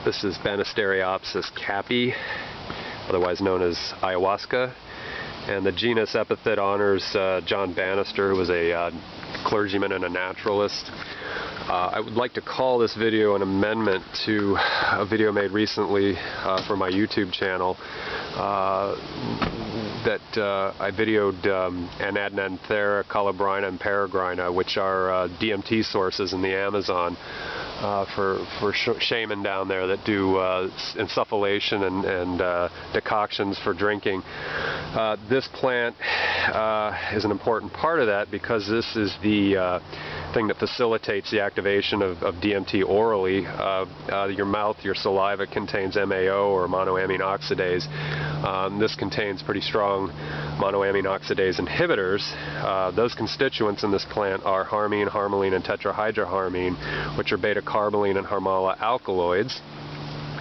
This is Banisteriopsis caapi, otherwise known as Ayahuasca, and the genus epithet honors John Bannister, who was a clergyman and a naturalist. I would like to call this video an amendment to a video made recently for my YouTube channel that I videoed Anadnanthera, Colubrina, and Peregrina, which are DMT sources in the Amazon for shaman down there that do insufflation and decoctions for drinking. This plant is an important part of that because this is the thing that facilitates the activation of DMT orally. Your mouth, your saliva contains MAO, or monoamine oxidase. This contains pretty strong monoamine oxidase inhibitors. Those constituents in this plant are harmine, harmaline, and tetrahydroharmine, which are beta-carboline and harmala alkaloids.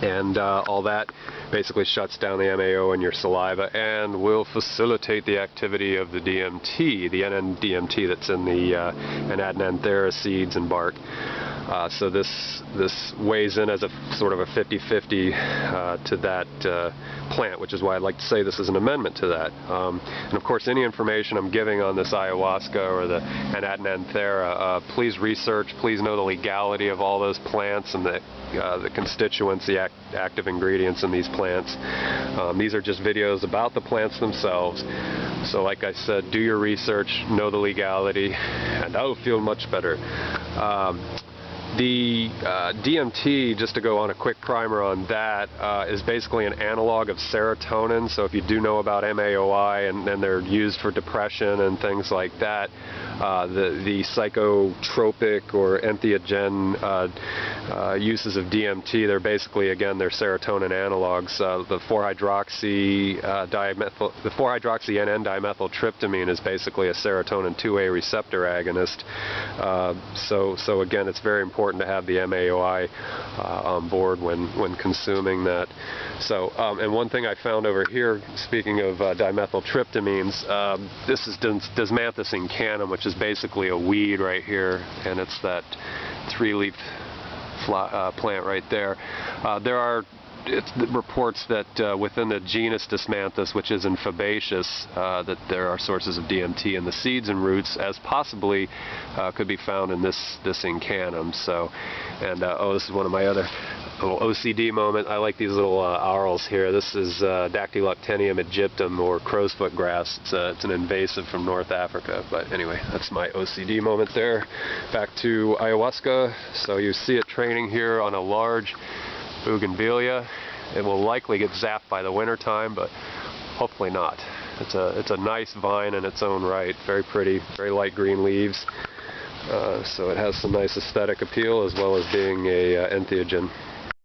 And all that basically shuts down the MAO in your saliva and will facilitate the activity of the DMT, the NN-DMT that's in the Anadnanthera seeds and bark. So this weighs in as a sort of a 50-50 to that plant, which is why I'd like to say this is an amendment to that. And of course, any information I'm giving on this ayahuasca or the Anadnanthera, please research, please know the legality of all those plants and the constituents, the active ingredients in these plants. These are just videos about the plants themselves. So like I said, do your research, know the legality, and I'll feel much better. The DMT, just to go on a quick primer on that, is basically an analog of serotonin. So if you do know about MAOI, and they're used for depression and things like that, the psychotropic or entheogen uses of DMT, they're basically, again, they're serotonin analogs. The 4-hydroxy-NN dimethyltryptamine is basically a serotonin 2A receptor agonist. So again, it's very important to have the MAOI on board when consuming that. So, and one thing I found over here, speaking of dimethyltryptamines, this is Desmanthus incanum, which is basically a weed right here, and it's that three-leaf plant right there. There are reports that within the genus Desmanthus, which is in Fabaceous, that there are sources of DMT in the seeds and roots, as possibly could be found in this incanum. So, and oh, this is one of my other little OCD moment. I like these little aurals here. This is Dactyloctenium aegyptum, or crowsfoot grass. It's an invasive from North Africa. But anyway, that's my OCD moment there. Back to ayahuasca. So you see it training here on a large bougainvillea. It will likely get zapped by the winter time, but hopefully not. It's a nice vine in its own right. Very pretty, very light green leaves. So it has some nice aesthetic appeal as well as being a entheogen.